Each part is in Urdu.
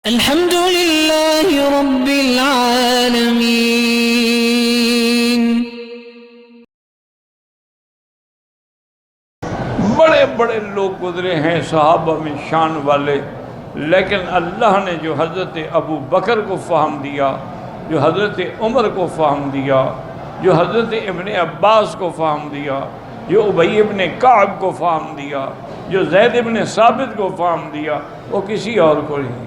الحمد لله رب العالمين۔ بڑے بڑے لوگ گزرے ہیں صحابہ میں شان والے، لیکن اللہ نے جو حضرت ابو بکر کو فہم دیا، جو حضرت عمر کو فہم دیا، جو حضرت ابن عباس کو فہم دیا، جو ابی ابن کعب کو فہم دیا، جو زید ابن ثابت کو فہم دیا، وہ کسی اور کو نہیں۔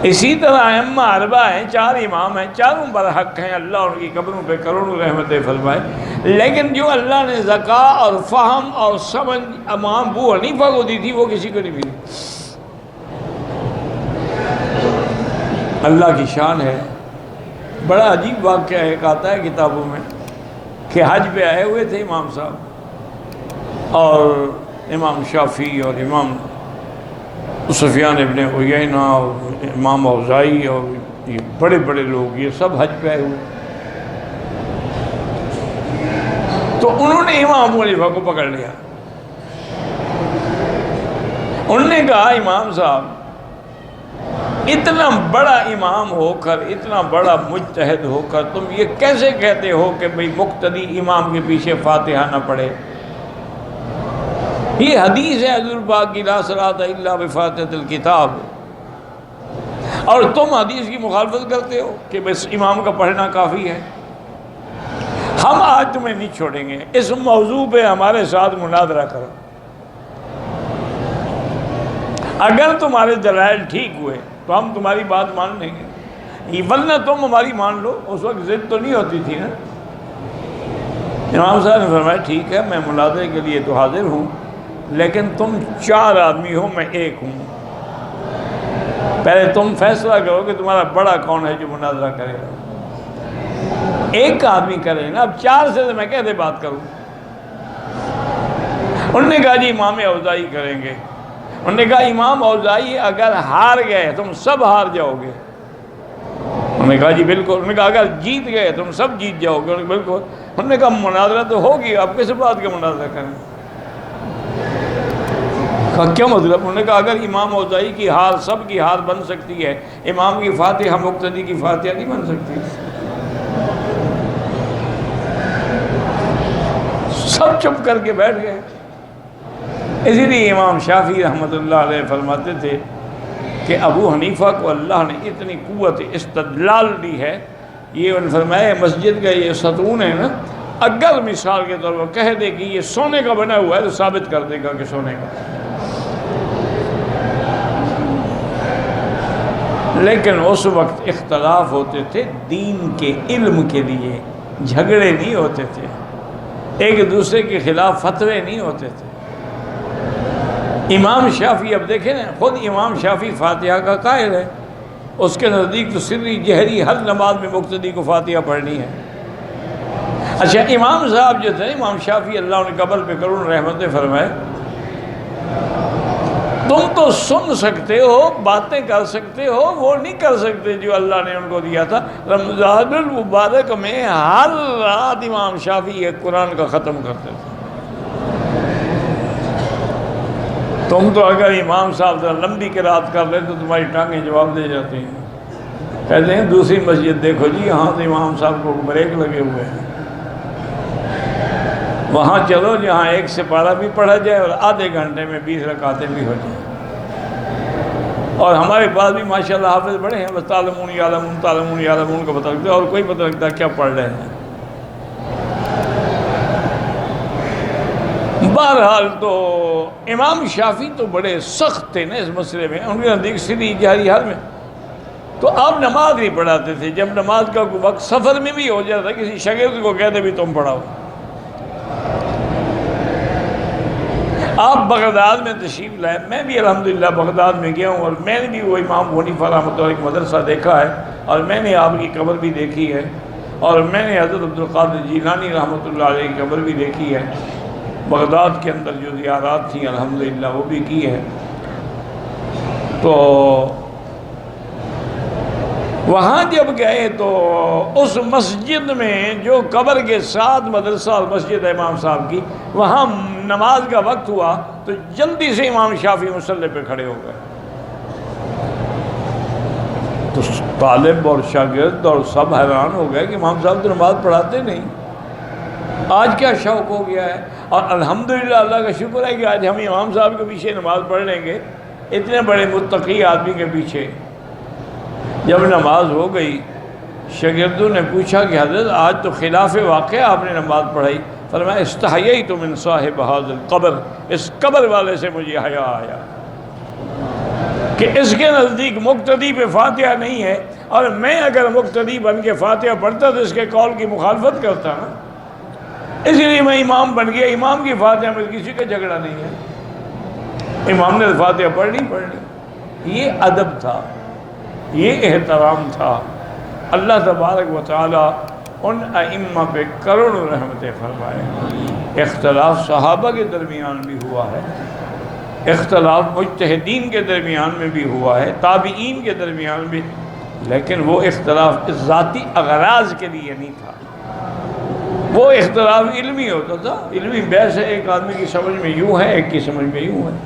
اسی طرح ائمہ اربعہ ہیں، چار امام ہیں، چاروں برحق ہیں، اللہ ان کی قبروں پہ کروڑوں رحمتیں فرمائے، لیکن جو اللہ نے ذکا اور فہم اور سمجھ امام ابو حنیفہ کو دی تھی وہ کسی کو نہیں ملی۔ اللہ کی شان ہے۔ بڑا عجیب واقعہ ایک آتا ہے کتابوں میں کہ حج پہ آئے ہوئے تھے امام صاحب، اور امام شافعی اور امام سفیان ابن عیینہ اور امام اوزاعی اور یہ بڑے بڑے لوگ، یہ سب حج پہ آئے ہوئے۔ تو انہوں نے امام ابو حنیفہ کو پکڑ لیا۔ انہوں نے کہا امام صاحب، اتنا بڑا امام ہو کر، اتنا بڑا مجتہد ہو کر تم یہ کیسے کہتے ہو کہ بھئی مقتدی امام کے پیچھے فاتحہ نہ پڑھے؟ یہ حدیث ہے حضور پاک کی، لا صلاۃ الا بفاتحۃ الکتاب، اور تم حدیث کی مخالفت کرتے ہو کہ بس امام کا پڑھنا کافی ہے۔ ہم آج تمہیں نہیں چھوڑیں گے، اس موضوع پہ ہمارے ساتھ مناظرہ کرو، اگر تمہارے دلائل ٹھیک ہوئے تو ہم تمہاری بات مان لیں گے، ورنہ تم ہماری مان لو۔ اس وقت ضد تو نہیں ہوتی تھی نا۔ امام صاحب نے فرمایا ٹھیک ہے، میں مناظرے کے لیے تو حاضر ہوں، لیکن تم 4 آدمی ہو، میں 1 ہوں۔ پہلے تم فیصلہ کرو کہ تمہارا بڑا کون ہے جو مناظرہ کرے گا۔ 1 آدمی کرے نا، اب 4 سے میں کیسے بات کروں؟ انہوں نے کہا جی امام اوزاعی کریں گے۔ انہوں نے کہا امام اوزاعی اگر ہار گئے تم سب ہار جاؤ گے۔ انہوں نے کہا جی بالکل۔ انہوں نے کہا اگر جیت گئے تم سب جیت جاؤ گے۔ انہوں نے کہا بالکل۔ انہوں نے کہا مناظرہ تو ہوگی، آپ کس بات کا مناظرہ کریں؟ کہا کیا مطلب؟ انہوں نے کہا اگر امام اوزاعی کی ہار سب کی ہار بن سکتی ہے، امام کی فاتحہ مقتدی کی فاتحہ نہیں بن سکتی؟ سب چپ کر کے بیٹھ گئے۔ اسی لیے امام شافعی رحمۃ اللہ علیہ فرماتے تھے کہ ابو حنیفہ کو اللہ نے اتنی قوت استدلال دی ہے، یہ انہوں نے فرمایا مسجد کا یہ ستون ہے نا، اگر مثال کے طور پر کہہ دے کہ یہ سونے کا بنا ہوا ہے تو ثابت کر دے گا کہ سونے کا۔ لیکن اس وقت اختلاف ہوتے تھے دین کے علم کے لیے، جھگڑے نہیں ہوتے تھے، ایک دوسرے کے خلاف فتوے نہیں ہوتے تھے۔ امام شافعی اب دیکھیں نا، خود امام شافعی فاتحہ کا قائل ہے، اس کے نزدیک تو سری جہری ہر نماز میں مقتدی کو فاتحہ پڑھنی ہے۔ اچھا امام صاحب جو تھے، امام شافعی اللہ نے قبر پہ کروڑ رحمتیں فرمائے، تم تو سن سکتے ہو، باتیں کر سکتے ہو، وہ نہیں کر سکتے جو اللہ نے ان کو دیا تھا۔ رمضان المبارک میں ہر رات امام شافعی ایک قرآن کا ختم کرتے تھے۔ تم تو اگر امام صاحب ذرا لمبی قرات کر لیں تو تمہاری ٹانگیں جواب دے جاتی ہیں۔ کہتے ہیں دوسری مسجد دیکھو جی، یہاں سے امام صاحب کو بریک لگے ہوئے ہیں، وہاں چلو جہاں 1 سپارہ بھی پڑھا جائے اور آدھے گھنٹے میں 20 رکعتیں بھی ہو جائیں۔ اور ہمارے پاس بھی ماشاءاللہ حافظ بڑے ہیں، بس تعلمون یعلمون کا پتہ لگتا ہے، اور کوئی پتہ لگتا ہے کیا پڑھ رہے ہیں۔ بہرحال تو امام شافعی تو بڑے سخت تھے نا اس مسئلے میں، ان کے نزدیک سری جہری حال میں تو آپ نماز نہیں پڑھاتے تھے۔ جب نماز کا کوئی وقت سفر میں بھی ہو جاتا، کسی شاگرد کو کہتے بھی تم پڑھاؤ۔ آپ بغداد میں تشریف لائے، میں بھی الحمدللہ بغداد میں گیا ہوں، اور میں نے بھی وہ امام ابو حنیفہ رحمۃ اللہ علیہ مدرسہ دیکھا ہے، اور میں نے آپ کی قبر بھی دیکھی ہے، اور میں نے حضرت عبدالقادر جیلانی رحمۃ اللہ علیہ کی قبر بھی دیکھی ہے۔ بغداد کے اندر جو زیارات تھیں الحمدللہ وہ بھی کی ہے۔ تو وہاں جب گئے تو اس مسجد میں جو قبر کے ساتھ مدرسہ اور مسجد ہے امام صاحب کی، وہاں نماز کا وقت ہوا تو جلدی سے امام شافعی مصلی پہ کھڑے ہو گئے۔ تو طالب اور شاگرد اور سب حیران ہو گئے کہ امام صاحب تو نماز پڑھاتے نہیں، آج کیا شوق ہو گیا ہے۔ اور الحمدللہ اللہ کا شکر ہے کہ آج ہم امام صاحب کے پیچھے نماز پڑھ لیں گے، اتنے بڑے متقی آدمی کے پیچھے۔ جب نماز ہو گئی شاگردوں نے پوچھا کہ حضرت آج تو خلاف واقعہ آپ نے نماز پڑھائی۔ فرمایا استحییت من صاحب ھذا القبر، اس قبر والے سے مجھے حیا آیا کہ اس کے نزدیک مقتدی پہ فاتحہ نہیں ہے، اور میں اگر مقتدی بن کے فاتحہ پڑھتا تو اس کے قول کی مخالفت کرتا نا، اس لیے میں امام بن گیا۔ امام کی فاتحہ میں کسی کا جھگڑا نہیں ہے، امام نے فاتحہ پڑھنی۔ یہ ادب تھا، یہ احترام تھا۔ اللہ تبارک و تعالی ان ائمہ پہ کروڑوں رحمتیں فرمائے۔ اختلاف صحابہ کے درمیان بھی ہوا ہے، اختلاف مجتہدین کے درمیان میں بھی ہوا ہے، تابعین کے درمیان بھی، لیکن وہ اختلاف ذاتی اغراض کے لیے نہیں تھا، وہ اختلاف علمی ہوتا تھا۔ علمی بحث ہے، ایک آدمی کی سمجھ میں یوں ہے، ایک کی سمجھ میں یوں ہے۔